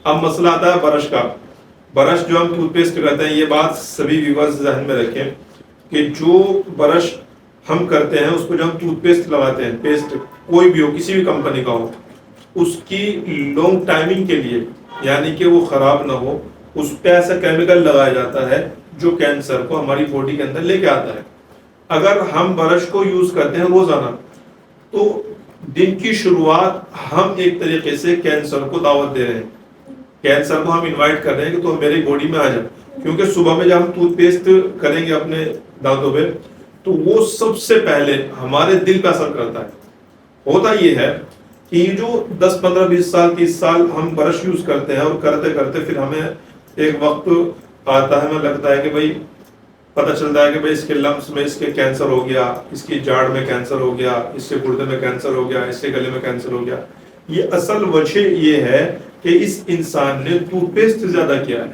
اب مسئلہ آتا ہے برش کا. برش جو ہم ٹوتھ پیسٹ کرتے ہیں, یہ بات سبھی ویورز ذہن میں رکھیں کہ جو برش ہم کرتے ہیں اس کو جو ہم ٹوتھ پیسٹ لگاتے ہیں, پیسٹ کوئی بھی ہو, کسی بھی کمپنی کا ہو, اس کی لانگ ٹائمنگ کے لیے, یعنی کہ وہ خراب نہ ہو, اس پہ ایسا کیمیکل لگایا جاتا ہے جو کینسر کو ہماری باڈی کے اندر لے کے آتا ہے. اگر ہم برش کو یوز کرتے ہیں روزانہ تو دن کی شروعات ہم ایک طریقے سے کینسر کو دعوت دے رہے ہیں, کینسر کو ہم انوائٹ کر رہے ہیں کہ تو میری باڈی میں آ جائے. کیونکہ صبح میں جب ہم ٹوتھ پیسٹ کریں گے اپنے دانتوں پہ تو وہ سب سے پہلے ہمارے دل پہ اثر کرتا ہے. ہوتا یہ ہے کہ یہ جو 10 15 20 سال 30 سال ہم برش یوز کرتے ہیں اور کرتے کرتے پھر ہمیں ایک وقت آتا ہے, ہمیں لگتا ہے کہ بھائی پتہ چلتا ہے کہ بھائی اس کے لمس میں اس کے کینسر ہو گیا, اس کی جاڑ میں کینسر ہو گیا, اس کے گردے میں کینسر ہو گیا, اس کے گلے میں کینسر ہو گیا. یہ اصل وجہ یہ ہے کہ اس انسان نے ٹوتھ پیسٹ زیادہ کیا ہے.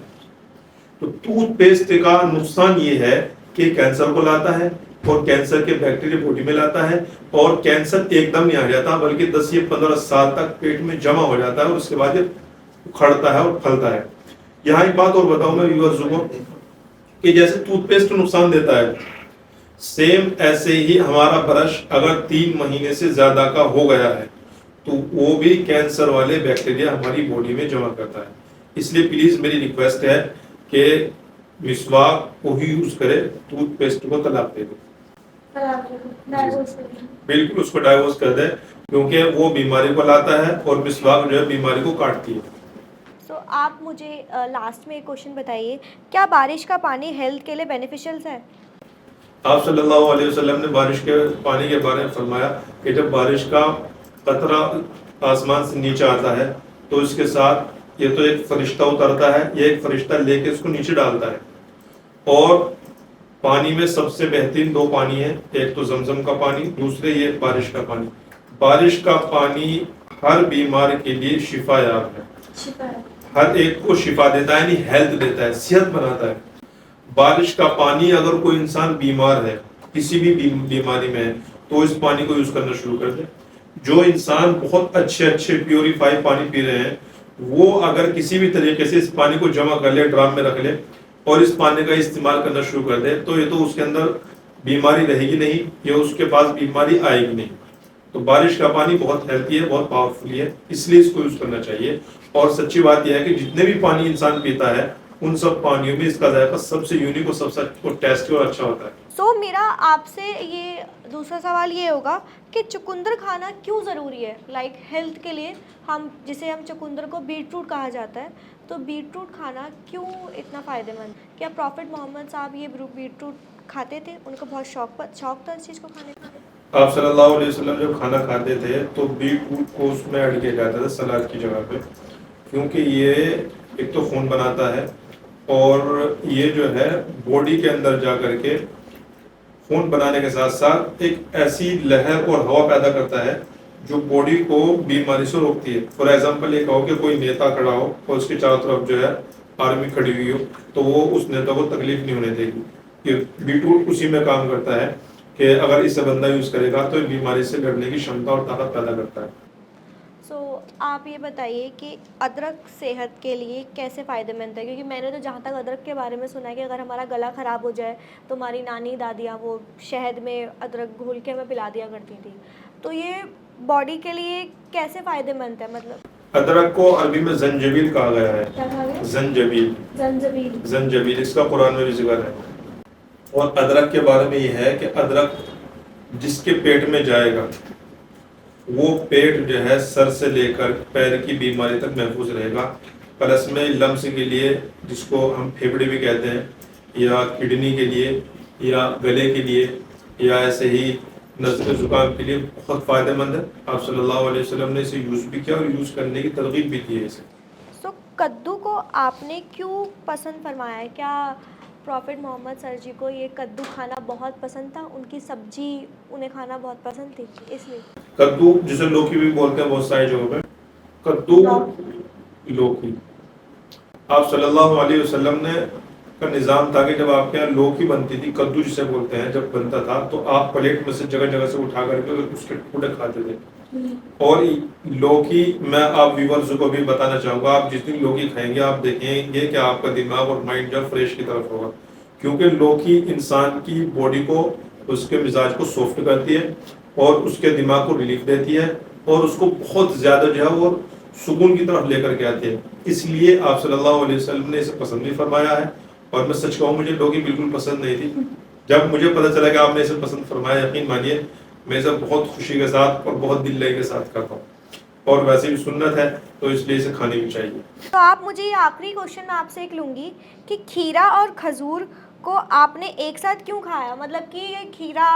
تو ٹوتھ پیسٹ کا نقصان یہ ہے کہ کینسر کو لاتا ہے اور کینسر کے بیکٹیریا باڈی میں لاتا ہے, اور کینسر ایک دم نہیں آ جاتا بلکہ 10 یا 15 سال تک پیٹ میں جمع ہو جاتا ہے اور اس کے بعد یہ کھڑتا ہے اور پھلتا ہے. یہاں ایک بات اور بتاؤں میں ویورز کو کہ جیسے ٹوتھ پیسٹ نقصان دیتا ہے, سیم ایسے ہی ہمارا برش اگر 3 مہینے سے زیادہ کا ہو گیا ہے تو وہ بھی کینسر والے بیکٹیریا ہماری باڈی میں جمع کرتا ہے. اس لیے پلیز میری ریکویسٹ ہے کہ مسواک کو ہی یوز کرے, ٹوتھ پیسٹ کو طلاق دے دے, بالکل اس کو ڈائیورس کر دے, کیونکہ وہ بیماری کو لاتا ہے اور مسواک جو ہے بیماری کو کاٹتی ہے. سو آپ مجھے لاسٹ میں ایک کوشچن بتائیے, کیا بارش کا پانی ہیلتھ کے لیے بینیفیشیل ہے؟ آپ صلی اللہ علیہ وسلم نے بارش کے پانی کے بارے میں فرمایا کہ جب بارش کا قطرہ آسمان سے نیچے آتا ہے تو اس کے ساتھ یہ تو ایک فرشتہ اترتا ہے, یہ ایک فرشتہ لے کے اس کو نیچے ڈالتا ہے. اور پانی میں سب سے بہترین 2 پانی ہیں, ایک تو زمزم کا پانی, دوسرے یہ بارش کا پانی. بارش کا پانی ہر بیمار کے لیے شفا یاب ہے, ہر ایک کو شفا دیتا ہے, یعنی ہیلتھ دیتا ہے, صحت بناتا ہے. بارش کا پانی اگر کوئی انسان بیمار ہے, کسی بھی بیماری میں ہے, تو اس پانی کو یوز کرنا شروع کر دے. جو انسان بہت اچھے پیوریفائی پانی پی رہے ہیں وہ اگر کسی بھی طریقے سے اس پانی کو جمع کر لے, ڈرام میں رکھ لے اور اس پانی کا استعمال کرنا شروع کر دے تو یہ تو اس کے اندر بیماری رہے گی نہیں, یا اس کے پاس بیماری آئے گی نہیں. تو بارش کا پانی بہت ہیلتھی ہے, بہت پاورفل ہے, اس لیے اس کو یوز کرنا چاہیے. اور سچی بات یہ ہے کہ جتنے بھی پانی انسان پیتا ہے ان سب پانیوں میں اس کا ذائقہ سب سے یونیک اور سب سے ٹیسٹی اور اچھا ہوتا ہے. سو میرا آپ سے یہ دوسرا سوال یہ ہوگا کہ چقندر کھانا کیوں ضروری ہے, لائک ہیلتھ کے لیے. ہم جسے ہم چقندر کو بیٹ روٹ کہا جاتا ہے, تو بیٹ روٹ کھانا کیوں اتنا فائدہ مند؟ کیا پروفٹ محمد صاحب یہ بیٹ روٹ کھاتے تھے, ان کو بہت شوق تھا اس چیز کو کھانے کا؟ آپ صلی اللہ علیہ وسلم جب کھانا کھاتے تھے تو بیٹ روٹ کو اس میں ایڈ کیا جاتا تھا سلاد کی جگہ پہ, کیونکہ یہ ایک تو خون بناتا ہے اور یہ جو ہے باڈی کے اندر جا کر کے خون بنانے کے ساتھ ساتھ ایک ایسی لہر اور ہوا پیدا کرتا ہے جو باڈی کو بیماری سے روکتی ہے. فار ایگزامپل یہ کہو کہ کوئی نیتا کھڑا ہو اور اس کے چاروں طرف جو ہے آرمی کھڑی ہوئی ہو تو وہ اس نیتا کو تکلیف نہیں ہونے دے گی. یہ بیٹروٹ اسی میں کام کرتا ہے کہ اگر اسے بندہ یوز کرے گا تو بیماری سے لڑنے کی شمتا اور طاقت پیدا کرتا ہے. سو آپ یہ بتائیے کہ ادرک صحت کے لیے کیسے فائدہ مند ہے؟ کیونکہ میں نے تو جہاں تک ادرک کے بارے میں سنا ہے کہ اگر ہمارا گلا خراب ہو جائے تو ہماری نانی دادیاں وہ شہد میں ادرک گھول کے ہمیں پلا دیا کرتی تھی, تو یہ باڈی کے لیے کیسے فائدہ مند ہے؟ مطلب ادرک کو عربی میں زنجبیل کہا گیا ہے. کیا کہا گیا؟ زنجبیل اس کا قرآن میں بھی ذکر ہے. اور ادرک کے بارے میں یہ ہے کہ ادرک جس کے پیٹ میں جائے گا وہ پیٹ جو ہے سر سے لے کر پیر کی بیماری تک محفوظ رہے گا. پلس میں لمس کے لیے, جس کو ہم پھیپڑے بھی کہتے ہیں, یا کڈنی کے لیے, یا گلے کے لیے, یا ایسے ہی نزلے زکام کے لیے بہت فائدہ مند ہے. آپ صلی اللہ علیہ وسلم نے اسے یوز بھی کیا اور یوز کرنے کی ترغیب بھی دی ہے اسے. سو کدو کو آپ نے کیوں پسند فرمایا ہے؟ کیا پروفٹ محمد سر جی کو یہ کدو کھانا بہت پسند تھا, ان کی سبزی انہیں کھانا بہت پسند تھی اس لیے؟ کدو جسے لوکی بھی بولتے ہیں بہت ساری جگہوں پہ, کدو لوکی. آپ صلی اللہ علیہ وسلم نے کا نظام تھا کہ جب آپ کے یہاں لوکی بنتی تھی، کدو جسے بولتے ہیں، جب بنتا تھا تو آپ پلیٹ میں سے جگہ جگہ سے اٹھا کر کے اس کے ٹکڑے کھاتے تھے. اور لوکی میں آپ ویورز کو بھی بتانا چاہوں گا، آپ جس دن لوکی کھائیں گے آپ دیکھیں گے کہ آپ کا دماغ اور مائنڈ جو فریش کی طرف ہوگا، کیونکہ لوکی انسان کی باڈی کو، اس کے مزاج کو سافٹ کرتی ہے اور اس کے دماغ کو ریلیف دیتی ہے اور اس کو بہت زیادہ جو ہے وہ سکون کی طرف لے کر کے آتی ہے. اس لیے آپ صلی اللہ علیہ وسلم نے اسے پسند بھی فرمایا ہے. اور میں سچ کہوں مجھے لوکی بالکل پسند نہیں تھی، جب مجھے پتہ چلا کہ آپ نے اسے پسند فرمایا، یقین مانیے میں اسے بہت خوشی کے ساتھ اور بہت دل لگی کے ساتھ کھاتا ہوں، اور ویسے بھی سنت ہے تو اس لیے اسے کھانی بھی چاہیے. تو آپ مجھے یہ آخری کوشچن میں آپ سے ایک لوں گی کہ کھیرا اور کھجور کو آپ نے ایک ساتھ کیوں کھایا؟ مطلب کہ یہ کھیرا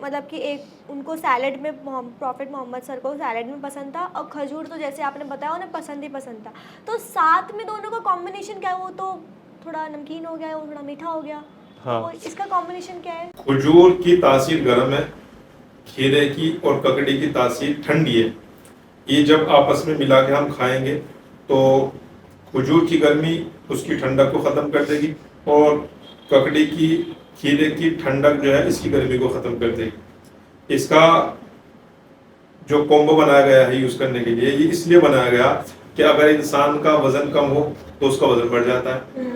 مطلب کہ ایک ان کو سیلڈ میں، پروفٹ محمد سر کو سیلڈ میں پسند تھا، اور کھجور تو جیسے آپ نے بتایا انہیں پسند ہی پسند تھا، تو ساتھ میں دونوں کا کمبینیشن کیا ہے؟ وہ تو تھوڑا نمکین ہو گیا، وہ تھوڑا میٹھا ہو گیا، تو اس کا کمبینیشن کیا ہے؟ کھجور کی تاثیر گرم ہے، کھیرے کی اور ککڑی کی تاثیر ٹھنڈی ہے. یہ جب آپس میں ملا کے ہم کھائیں گے تو کھجور کی گرمی اس کی ٹھنڈک کو ختم کر دے گی، اور ککڑی کی، کھیرے کی ٹھنڈک جو ہے اس کی گرمی کو ختم کر دے گی. اس کا جو کومبو بنایا گیا ہے یوز کرنے کے لیے، یہ اس لیے بنایا گیا کہ اگر انسان کا وزن کم ہو تو اس کا وزن بڑھ جاتا ہے،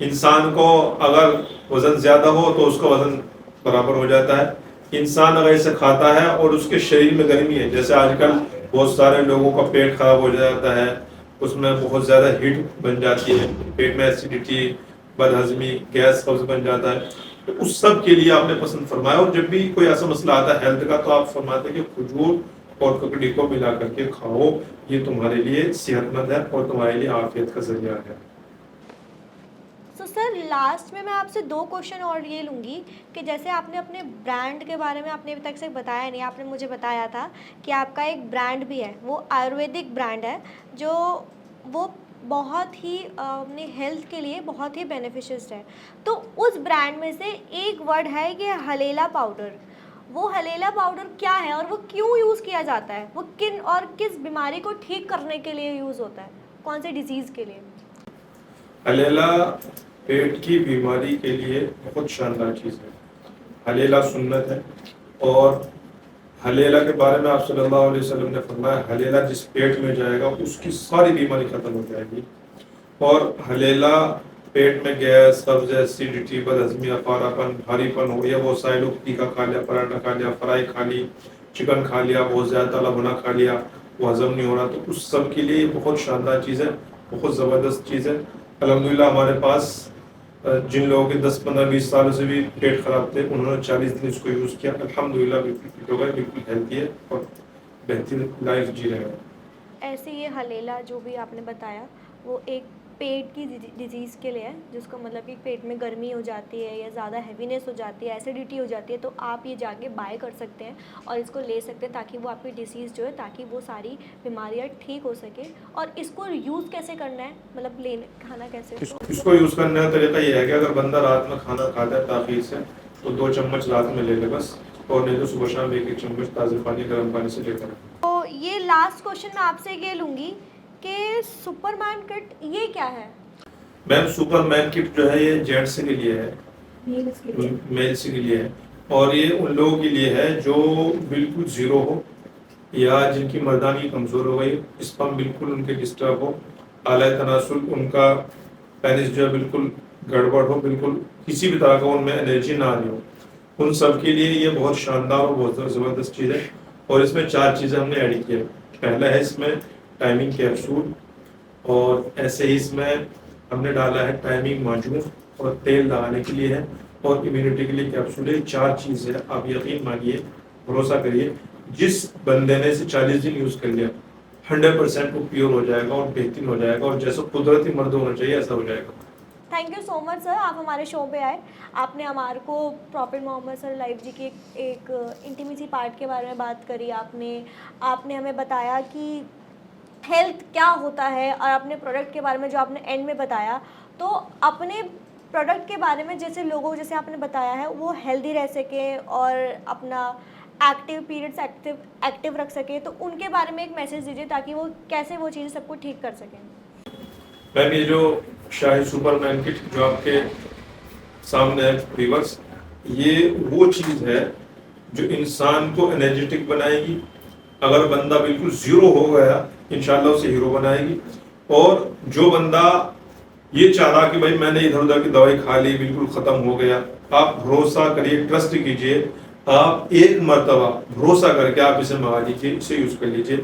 انسان کو اگر وزن زیادہ ہو تو اس کا وزن برابر ہو جاتا ہے. انسان اگر اسے کھاتا ہے اور اس کے شریر میں گرمی ہے، جیسے آج کل بہت سارے لوگوں کا پیٹ خراب ہو جاتا ہے، اس میں بہت زیادہ ہیٹ بن جاتی ہے، پیٹ میں ایسیڈیٹی، بد ہضمی، گیس قبض بن جاتا ہے، تو اس سب کے لیے آپ نے پسند فرمایا. اور جب بھی کوئی ایسا مسئلہ آتا ہے ہیلتھ کا تو آپ فرماتے ہیں کہ کھجور اور ککڑی کو ملا کر کے کھاؤ، یہ تمہارے لیے صحت مند ہے اور تمہارے لیے عافیت کا ذریعہ ہے. تو سر لاسٹ میں آپ سے 2 کوشچن اور یہ لوں گی کہ جیسے آپ نے اپنے برانڈ کے بارے میں آپ نے ابھی تک سے بتایا نہیں، آپ نے مجھے بتایا تھا کہ آپ کا ایک برانڈ بھی ہے، وہ آیورویدک برانڈ ہے، جو وہ بہت ہی اپنی ہیلتھ کے لیے بہت ہی بینیفیشسٹ ہے. تو اس برانڈ میں سے ایک ورڈ ہے کہ ہلیلا پاؤڈر. وہ ہلیلا پاؤڈر کیا ہے اور وہ کیوں یوز کیا جاتا ہے؟ وہ کن اور کس بیماری کو ٹھیک کرنے کے لیے یوز ہوتا ہے؟ کون سے ڈیزیز کے لیے؟ ہلیلا پیٹ کی بیماری کے لیے بہت شاندار چیز ہے. ہلیلا سنت ہے، اور ہلیلا کے بارے میں آپ صلی اللہ علیہ وسلم نے فرمایا ہلیلا جس پیٹ میں جائے گا اس کی ساری بیماری ختم ہو جائے گی. اور ہلیلا پیٹ میں گیس، قبض، ایسیڈیٹی، بد ہضمی، افارا پن، بھاری پن ہو گیا، بہت سارے لوگ ٹیکا کھا لیا، پراٹھا کھا لیا، فرائی کھا لی، چکن کھا لیا، بہت زیادہ تلا بھنا کھا لیا، وہ ہضم نہیں ہو رہا، تو اس سب کے لیے یہ بہت شاندار چیز ہے، بہت زبردست چیز ہے. الحمدللہ ہمارے پاس جن لوگوں کے 10 15 20 سالوں سے بھی پیٹ خراب تھے انہوں نے 40 دن اس کو یوز کیا، الحمدللہ بالکل فٹ ہو گئے، بالکل ہیلتھی ہے اور بہترین لائف جی رہے ہیں. ایسے یہ ہلیلا جو بھی آپ نے بتایا وہ ایک پیٹ کی ڈیزیز کے لیے ہے، جس کو مطلب کہ پیٹ میں گرمی ہو جاتی ہے یا زیادہ ہیوینس ہو جاتی ہے، ایسیڈیٹی ہو جاتی ہے، تو آپ یہ جا کے بائی کر سکتے ہیں اور اس کو لے سکتے ہیں تاکہ وہ آپ کی ڈیزیز جو ہے، تاکہ وہ ساری بیماریاں ٹھیک ہو سکے. اور اس کو یوز کیسے کرنا ہے، مطلب کھانا کیسے؟ اس کو یوز کرنے کا طریقہ یہ ہے کہ اگر بندہ رات میں کھانا کھاتا ہے تاخیر سے تو 2 چمچ رات میں لے لے بس، اور نہیں تو صبح شام 1 چمچ تازہ پانی، گرم پانی سے لے کر. تو یہ لاسٹ کوشچن میں آپ سے یہ لوں گی کہ سپر مین کٹ یہ کیا ہے؟ میم سپر مین کٹ جو ہے یہ جینٹس کے لیے ہے، میلس کے لیے ہے، اور یہ ان لوگوں کے لیے ہے جو بالکل زیرو ہو یا جن کی مردانی کمزور ہو گئی، اسپم بالکل ان کے ڈسٹرب ہو، اعلی تناسل ان کا پینس جو ہے بالکل گڑبڑ ہو، بالکل کسی بھی طرح کا ان میں انرجی نہ آنی ہو، ان سب کے لیے یہ بہت شاندار اور بہت زبردست چیز ہے. اور اس میں 4 چیزیں ہم نے ایڈ کی ہے. پہلا ہے اس میں ٹائمنگ کیپسول، اور ایسے ہی اس میں ہم نے ڈالا ہے ٹائمنگ معجون، اور تیل لگانے کے لیے ہے، اور امیونٹی کے لیے کیپسول ہے. 4 چیزیں آپ یقین مانیے، بھروسہ کریے، جس بندے نے اسے 40 دن یوز کر لیا 100% وہ پیور ہو جائے گا اور بہترین ہو جائے گا، اور جیسا قدرتی مرد ہونا چاہیے ایسا ہو جائے گا. تھینک یو سو مچ سر، آپ ہمارے شو پہ آئے، آپ نے ہمارے کو پروفٹ محمد صلی اللہ علیہ وسلم جی کے ایک انٹیمیسی پارٹ کے بارے میں بات کری، آپ نے ہمیں بتایا کہ ہیلتھ کیا ہوتا ہے، اور اپنے پروڈکٹ کے بارے میں جو آپ نے اینڈ میں بتایا، تو اپنے پروڈکٹ کے بارے میں جیسے لوگوں جیسے آپ نے بتایا ہے وہ ہیلدی رہ سکیں اور اپنا ایکٹیو پیریڈس ایکٹیو رکھ سکیں، تو ان کے بارے میں ایک میسیج دیجیے تاکہ وہ کیسے وہ چیزیں سب کو ٹھیک کر سکیں. میم یہ جو شاہی سپر مین کٹ جو آپ کے سامنے ہے ویورس، یہ وہ چیز ہے جو انسان کو انرجیٹک بنائے گی. اگر بندہ بالکل زیرو ہو گیا انشاءاللہ اسے ہیرو بنائے گی. اور جو بندہ یہ چاہ رہا کہ بھائی میں نے ادھر ادھر کی دوائی کھا لی بالکل ختم ہو گیا، آپ بھروسہ کریے، ٹرسٹ کیجئے، آپ ایک مرتبہ بھروسہ کر کے آپ اسے منگا لیجیے، اسے یوز کر لیجیے.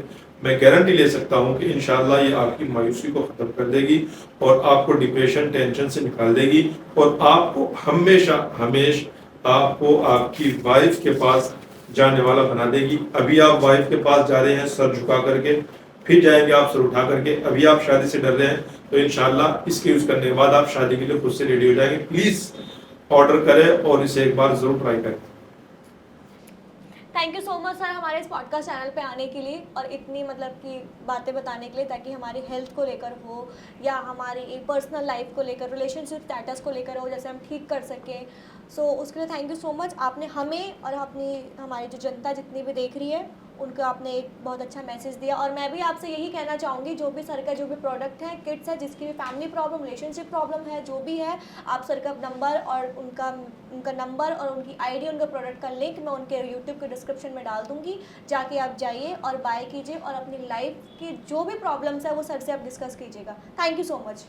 میں گارنٹی لے سکتا ہوں کہ انشاءاللہ یہ آپ کی مایوسی کو ختم کر دے گی اور آپ کو ڈپریشن ٹینشن سے نکال دے گی، اور آپ کو ہمیشہ آپ کو آپ کی وائف کے پاس جانے والا بنا دے گی. ابھی آپ وائف کے پاس جا رہے ہیں سر جھکا کر کے، پھر جائیں گے آپ سر اٹھا کر کے. ابھی آپ شادی سے ڈر رہے ہیں تو انشاءاللہ اس کے یوز کرنے کے بعد آپ شادی کے لیے خود سے ریڈی ہو جائیں گے. پلیز آرڈر کریں اور اسے ایک بار ضرور ٹرائی کریں. تھینک یو سو مچ سر ہمارے اس پوڈ کاسٹ چینل پہ آنے کے لیے اور اتنی مطلب کہ باتیں بتانے کے لیے، تاکہ ہماری ہیلتھ کو لے کر ہو یا ہماری پرسنل لائف کو لے کر، ریلیشن شپ اسٹیٹس کو لے کر ہو، جیسے ہم ٹھیک کر سکیں. سو اس کے لیے تھینک یو سو مچ. آپ نے ہمیں اور ہماری جو جنتا جتنی بھی دیکھ رہی ہے ان کو آپ نے ایک بہت اچھا میسج دیا. اور میں بھی آپ سے یہی کہنا چاہوں گی، جو بھی سر کا جو بھی پروڈکٹ ہے، کٹس ہے، جس کی بھی فیملی پرابلم، ریلیشن شپ پرابلم ہے، جو بھی ہے، آپ سر کا نمبر اور ان کا نمبر اور ان کی آئی ڈی، ان کا پروڈکٹ کا لنک میں ان کے یوٹیوب کے ڈسکرپشن میں ڈال دوں گی. جا کے آپ جائیے اور بائی کیجیے اور اپنی لائف کی جو بھی پرابلمس ہے وہ سر سے آپ ڈسکس کیجیے گا. Thank you so much.